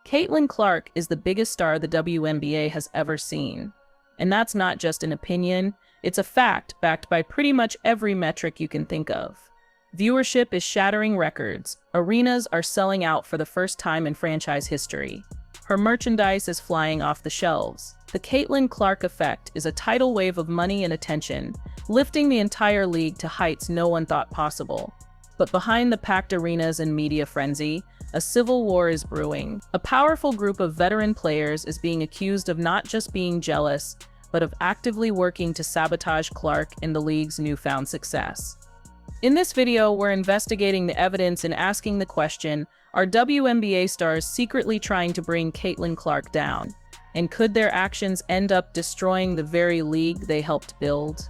Caitlin Clark is the biggest star the WNBA has ever seen. And that's not just an opinion, it's a fact backed by pretty much every metric you can think of. Viewership is shattering records. Arenas are selling out for the first time in franchise history. Her merchandise is flying off the shelves. The Caitlin Clark effect is a tidal wave of money and attention, lifting the entire league to heights no one thought possible. But behind the packed arenas and media frenzy, a civil war is brewing. A powerful group of veteran players is being accused of not just being jealous, but of actively working to sabotage Clark and the league's newfound success. In this video, we're investigating the evidence and asking the question, are WNBA stars secretly trying to bring Caitlin Clark down? And could their actions end up destroying the very league they helped build?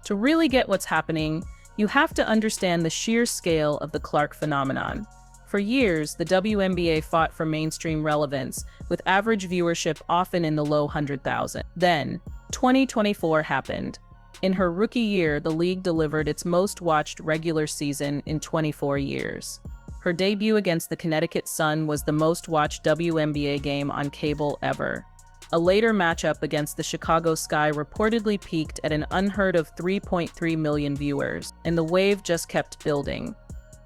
To really get what's happening, you have to understand the sheer scale of the Clark phenomenon. For years, the WNBA fought for mainstream relevance, with average viewership often in the low 100,000. Then, 2024 happened. In her rookie year, the league delivered its most-watched regular season in 24 years. Her debut against the Connecticut Sun was the most-watched WNBA game on cable ever. A later matchup against the Chicago Sky reportedly peaked at an unheard-of 3.3 million viewers, and the wave just kept building.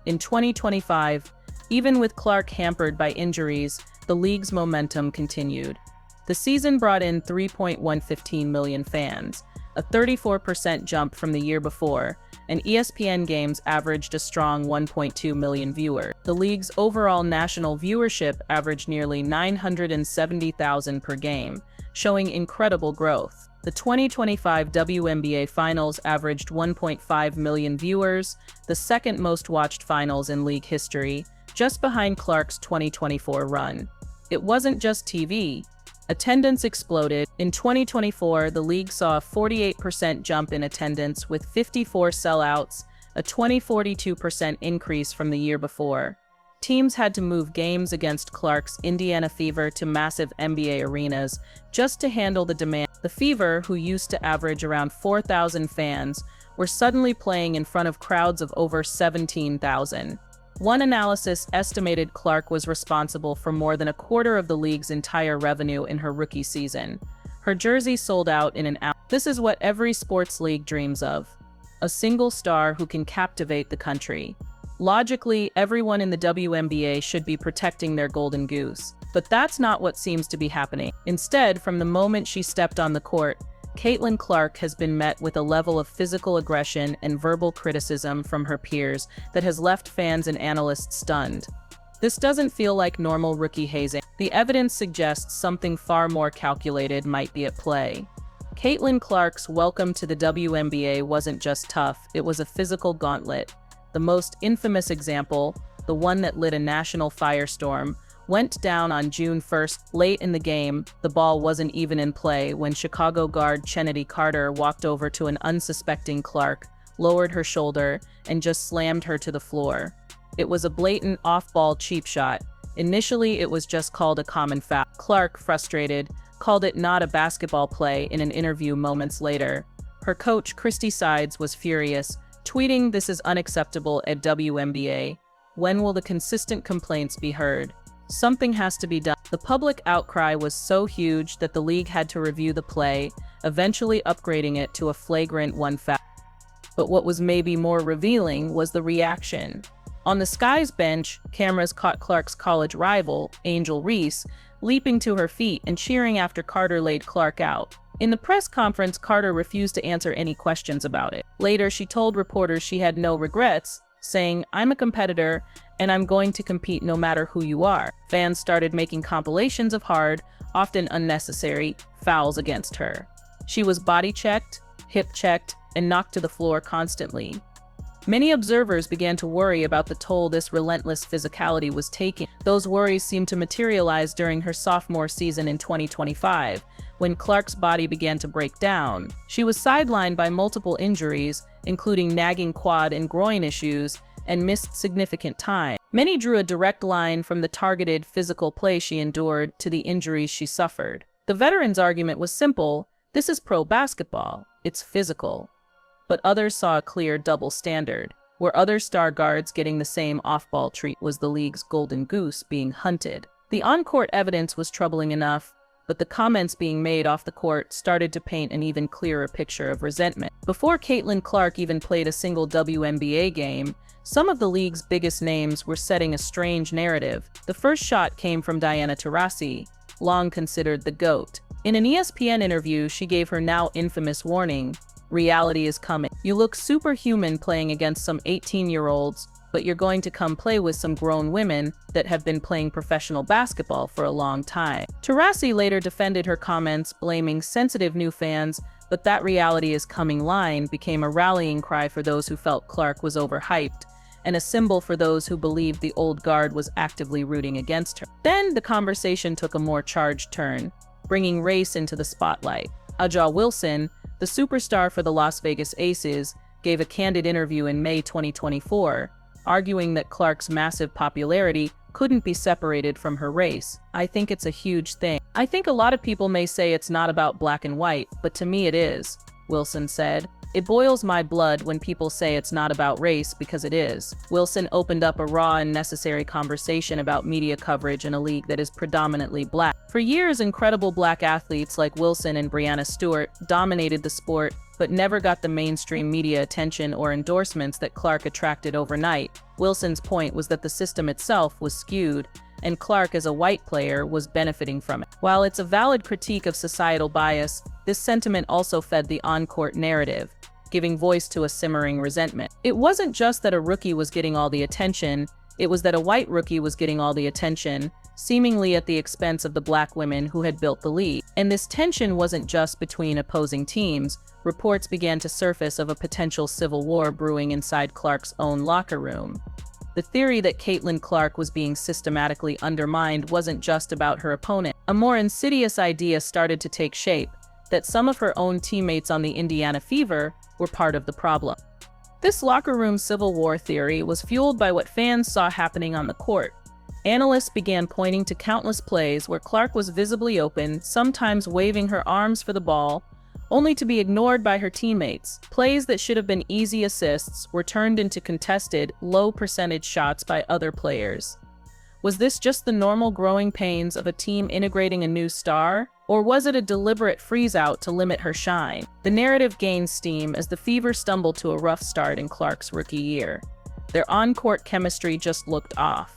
In 2025, even with Clark hampered by injuries, the league's momentum continued. The season brought in 3.115 million fans, a 34% jump from the year before, and ESPN games averaged a strong 1.2 million viewers. The league's overall national viewership averaged nearly 970,000 per game, showing incredible growth. The 2025 WNBA Finals averaged 1.5 million viewers, the second most watched finals in league history, just behind Clark's 2024 run. It wasn't just TV. Attendance exploded. In 2024, the league saw a 48% jump in attendance with 54 sellouts, a 42% increase from the year before. Teams had to move games against Clark's Indiana Fever to massive NBA arenas just to handle the demand. The Fever, who used to average around 4,000 fans, were suddenly playing in front of crowds of over 17,000. One analysis estimated Clark was responsible for more than a quarter of the league's entire revenue in her rookie season. Her jersey sold out in an hour. This is what every sports league dreams of: a single star who can captivate the country. Logically, everyone in the WNBA should be protecting their golden goose. But that's not what seems to be happening. Instead, from the moment she stepped on the court, Caitlin Clark has been met with a level of physical aggression and verbal criticism from her peers that has left fans and analysts stunned. This doesn't feel like normal rookie hazing. The evidence suggests something far more calculated might be at play. Caitlin Clark's welcome to the WNBA wasn't just tough, it was a physical gauntlet. The most infamous example, the one that lit a national firestorm, went down on June 1st. Late in the game, the ball wasn't even in play when Chicago guard Chennedy Carter walked over to an unsuspecting Clark, lowered her shoulder, and just slammed her to the floor. It was a blatant off-ball cheap shot. Initially, it was just called a common foul. Clark, frustrated, called it not a basketball play in an interview moments later. Her coach, Christy Sides, was furious, tweeting, "This is unacceptable at WNBA. When will the consistent complaints be heard? Something has to be done." The public outcry was so huge that the league had to review the play, eventually upgrading it to a flagrant one foul. But what was maybe more revealing was the reaction. On the Sky's bench, cameras caught Clark's college rival, Angel Reese, leaping to her feet and cheering after Carter laid Clark out. In the press conference, Carter refused to answer any questions about it. Later, she told reporters she had no regrets, saying, "I'm a competitor, and I'm going to compete no matter who you are." Fans started making compilations of hard, often unnecessary, fouls against her. She was body-checked, hip-checked, and knocked to the floor constantly. Many observers began to worry about the toll this relentless physicality was taking. Those worries seemed to materialize during her sophomore season in 2025, when Clark's body began to break down. She was sidelined by multiple injuries, including nagging quad and groin issues, and missed significant time. Many drew a direct line from the targeted physical play she endured to the injuries she suffered. The veterans' argument was simple: this is pro basketball, it's physical. But others saw a clear double standard. Were other star guards getting the same off-ball treat? Was the league's golden goose being hunted? The on-court evidence was troubling enough, but the comments being made off the court started to paint an even clearer picture of resentment. Before Caitlin Clark even played a single WNBA game, some of the league's biggest names were setting a strange narrative. The first shot came from Diana Taurasi, long considered the GOAT. In an ESPN interview, she gave her now infamous warning, "Reality is coming. You look superhuman playing against some 18-year-olds, but you're going to come play with some grown women that have been playing professional basketball for a long time." Taurasi later defended her comments, blaming sensitive new fans, but that "reality is coming" line became a rallying cry for those who felt Clark was overhyped, and a symbol for those who believed the old guard was actively rooting against her. Then the conversation took a more charged turn, bringing race into the spotlight. A'ja Wilson, the superstar for the Las Vegas Aces, gave a candid interview in May 2024, arguing that Clark's massive popularity couldn't be separated from her race. "I think it's a huge thing. I think a lot of people may say it's not about black and white, but to me it is," Wilson said. "It boils my blood when people say it's not about race, because it is." Wilson opened up a raw and necessary conversation about media coverage in a league that is predominantly black. For years, incredible black athletes like Wilson and Breanna Stewart dominated the sport, but never got the mainstream media attention or endorsements that Clark attracted overnight. Wilson's point was that the system itself was skewed, and Clark as a white player was benefiting from it. While it's a valid critique of societal bias, this sentiment also fed the on-court narrative, giving voice to a simmering resentment. It wasn't just that a rookie was getting all the attention, it was that a white rookie was getting all the attention, seemingly at the expense of the black women who had built the league. And this tension wasn't just between opposing teams. Reports began to surface of a potential civil war brewing inside Clark's own locker room. The theory that Caitlin Clark was being systematically undermined wasn't just about her opponent. A more insidious idea started to take shape, that some of her own teammates on the Indiana Fever were part of the problem. This locker room civil war theory was fueled by what fans saw happening on the court. Analysts began pointing to countless plays where Clark was visibly open, sometimes waving her arms for the ball, only to be ignored by her teammates. Plays that should have been easy assists were turned into contested, low-percentage shots by other players. Was this just the normal growing pains of a team integrating a new star? Or was it a deliberate freeze-out to limit her shine? The narrative gained steam as the Fever stumbled to a rough start in Clark's rookie year. Their on-court chemistry just looked off.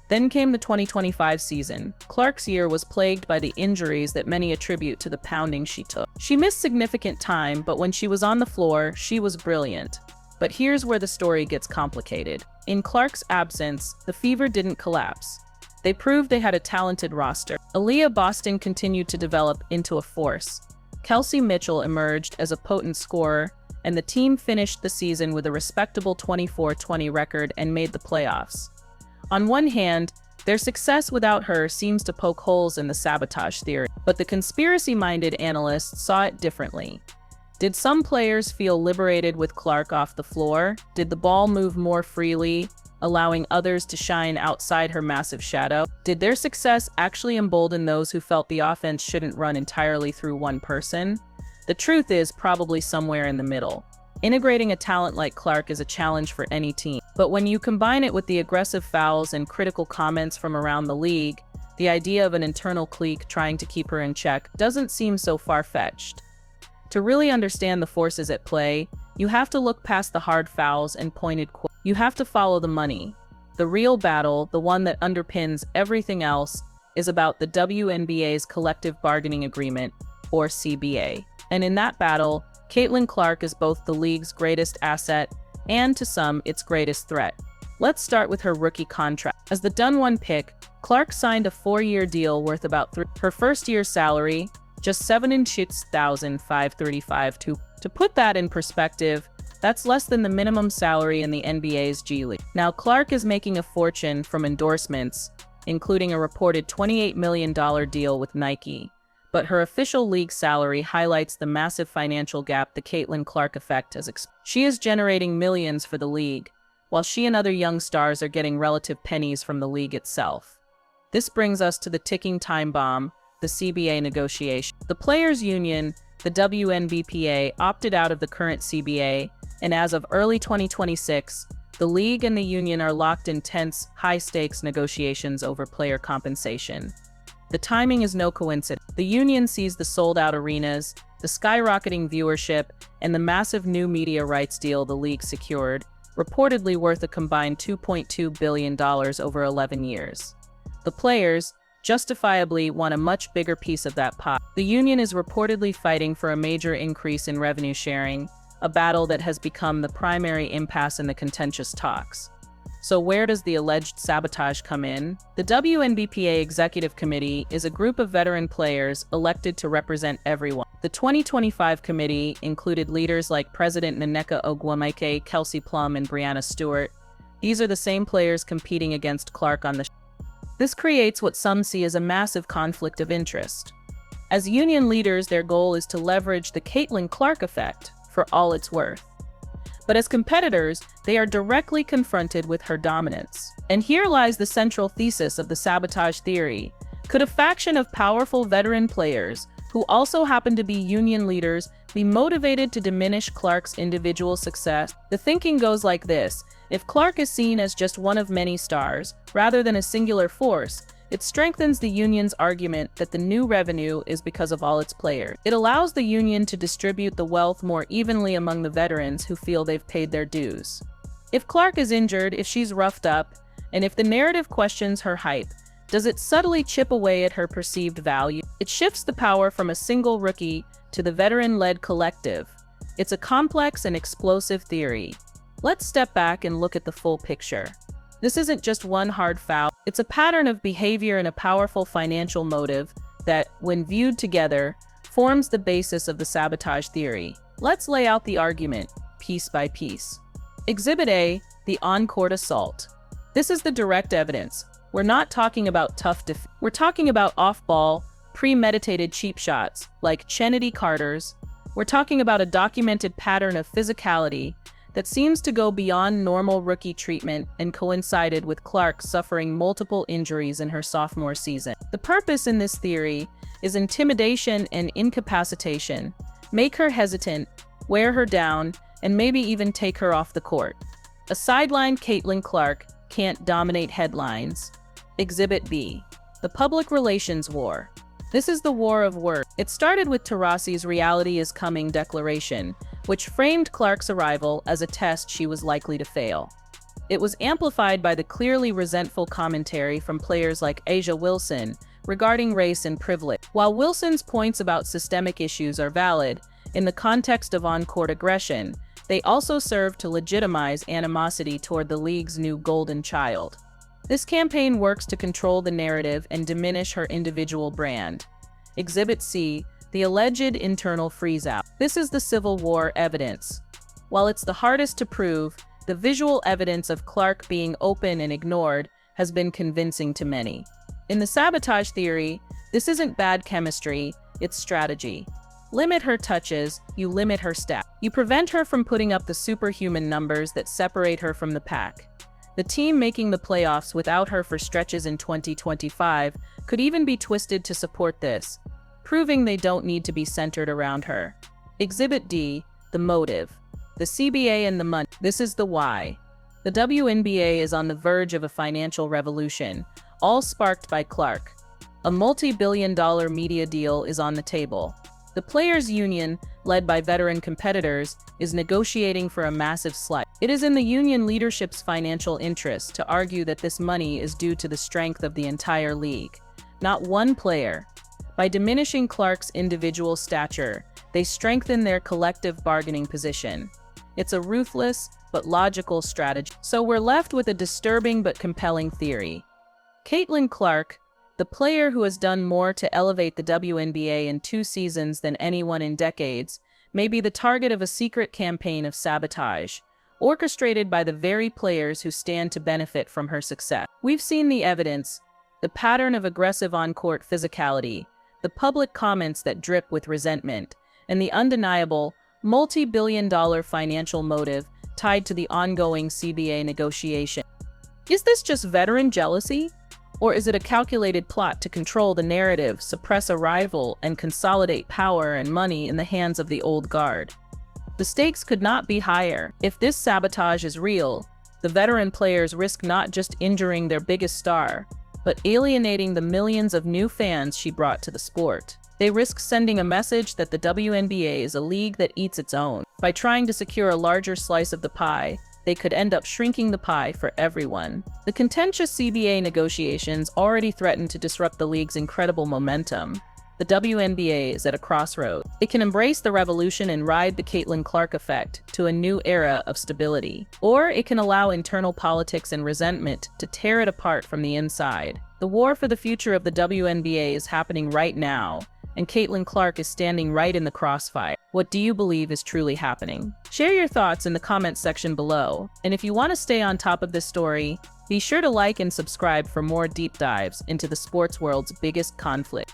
Then came the 2025 season. Clark's year was plagued by the injuries that many attribute to the pounding she took. She missed significant time, but when she was on the floor, she was brilliant. But here's where the story gets complicated. In Clark's absence, the Fever didn't collapse. They proved they had a talented roster. Aaliyah Boston continued to develop into a force. Kelsey Mitchell emerged as a potent scorer, and the team finished the season with a respectable 24-20 record and made the playoffs. On one hand, their success without her seems to poke holes in the sabotage theory, but the conspiracy-minded analysts saw it differently. Did some players feel liberated with Clark off the floor? Did the ball move more freely, allowing others to shine outside her massive shadow? Did their success actually embolden those who felt the offense shouldn't run entirely through one person? The truth is probably somewhere in the middle. Integrating a talent like Clark is a challenge for any team, but when you combine it with the aggressive fouls and critical comments from around the league, the idea of an internal clique trying to keep her in check doesn't seem so far-fetched. To really understand the forces at play, you have to look past the hard fouls and pointed quotes. You have to follow the money. The real battle, the one that underpins everything else, is about the WNBA's collective bargaining agreement, or CBA. And in that battle, Caitlin Clark is both the league's greatest asset and, to some, its greatest threat. Let's start with her rookie contract. As the Dun-1 pick, Clark signed a 4-year deal worth about her first year's salary, just $76,535. To put that in perspective, that's less than the minimum salary in the NBA's G League. Now, Clark is making a fortune from endorsements, including a reported $28 million deal with Nike. But her official league salary highlights the massive financial gap the Caitlin Clark effect has experienced. She is generating millions for the league, while she and other young stars are getting relative pennies from the league itself. This brings us to the ticking time bomb, the CBA negotiation. The Players' Union, the WNBPA, opted out of the current CBA, and as of early 2026, The league and the union are locked in tense, high-stakes negotiations over player compensation. The timing is no coincidence. The union sees the sold-out arenas, the skyrocketing viewership, and the massive new media rights deal the league secured, reportedly worth a combined $2.2 billion over 11 years. The players, justifiably, want a much bigger piece of that pie. The union is reportedly fighting for a major increase in revenue sharing, a battle that has become the primary impasse in the contentious talks. So where does the alleged sabotage come in? The WNBA Executive Committee is a group of veteran players elected to represent everyone. The 2025 committee included leaders like President Nneka Ogwumike, Kelsey Plum, and Brianna Stewart. These are the same players competing against Clark on the show. This creates what some see as a massive conflict of interest. As union leaders, their goal is to leverage the Caitlin Clark effect for all it's worth. But as competitors, they are directly confronted with her dominance. And here lies the central thesis of the sabotage theory. Could a faction of powerful veteran players, who also happen to be union leaders, be motivated to diminish Clark's individual success? The thinking goes like this: if Clark is seen as just one of many stars, rather than a singular force, it strengthens the union's argument that the new revenue is because of all its players. It allows the union to distribute the wealth more evenly among the veterans who feel they've paid their dues. If Clark is injured, if she's roughed up, and if the narrative questions her hype, does it subtly chip away at her perceived value? It shifts the power from a single rookie to the veteran-led collective. It's a complex and explosive theory. Let's step back and look at the full picture. This isn't just one hard foul. It's a pattern of behavior and a powerful financial motive that, when viewed together, forms the basis of the sabotage theory. Let's lay out the argument, piece by piece. Exhibit A, the on-court assault. This is the direct evidence. We're not talking about tough defense. We're talking about off-ball, premeditated cheap shots, like Chennedy Carter's. We're talking about a documented pattern of physicality that seems to go beyond normal rookie treatment and coincided with Clark suffering multiple injuries in her sophomore season. The purpose in this theory is intimidation and incapacitation. Make her hesitant, wear her down, and maybe even take her off the court. A sidelined Caitlin Clark can't dominate headlines. Exhibit B, the public relations war. This is the war of words. It started with Taurasi's "reality is coming" declaration, which framed Clark's arrival as a test she was likely to fail. It was amplified by the clearly resentful commentary from players like A'ja Wilson regarding race and privilege. While Wilson's points about systemic issues are valid, in the context of on-court aggression, they also serve to legitimize animosity toward the league's new golden child. This campaign works to control the narrative and diminish her individual brand. Exhibit C, the alleged internal freeze-out. This is the Civil War evidence. While it's the hardest to prove, the visual evidence of Clark being open and ignored has been convincing to many. In the sabotage theory, this isn't bad chemistry, it's strategy. Limit her touches, you limit her stats. You prevent her from putting up the superhuman numbers that separate her from the pack. The team making the playoffs without her for stretches in 2025 could even be twisted to support this, proving they don't need to be centered around her. Exhibit D, the motive. The CBA and the money. This is the why. The WNBA is on the verge of a financial revolution, all sparked by Clark. A multi-billion-dollar media deal is on the table. The players' union, led by veteran competitors, is negotiating for a massive slice. It is in the union leadership's financial interest to argue that this money is due to the strength of the entire league, not one player. By diminishing Clark's individual stature, they strengthen their collective bargaining position. It's a ruthless but logical strategy. So we're left with a disturbing but compelling theory. Caitlin Clark, the player who has done more to elevate the WNBA in 2 seasons than anyone in decades, may be the target of a secret campaign of sabotage, orchestrated by the very players who stand to benefit from her success. We've seen the evidence, the pattern of aggressive on-court physicality, the public comments that drip with resentment, and the undeniable, multi-billion-dollar financial motive tied to the ongoing CBA negotiation. Is this just veteran jealousy? Or is it a calculated plot to control the narrative, suppress a rival, and consolidate power and money in the hands of the old guard? The stakes could not be higher. If this sabotage is real, The veteran players risk not just injuring their biggest star, but alienating the millions of new fans she brought to the sport. They risk sending a message that the WNBA is a league that eats its own. By trying to secure a larger slice of the pie, they could end up shrinking the pie for everyone. The contentious CBA negotiations already threaten to disrupt the league's incredible momentum. The WNBA is at a crossroads. It can embrace the revolution and ride the Caitlin Clark effect to a new era of stability. Or it can allow internal politics and resentment to tear it apart from the inside. The war for the future of the WNBA is happening right now, and Caitlin Clark is standing right in the crossfire. What do you believe is truly happening? Share your thoughts in the comments section below, and if you want to stay on top of this story, be sure to like and subscribe for more deep dives into the sports world's biggest conflict.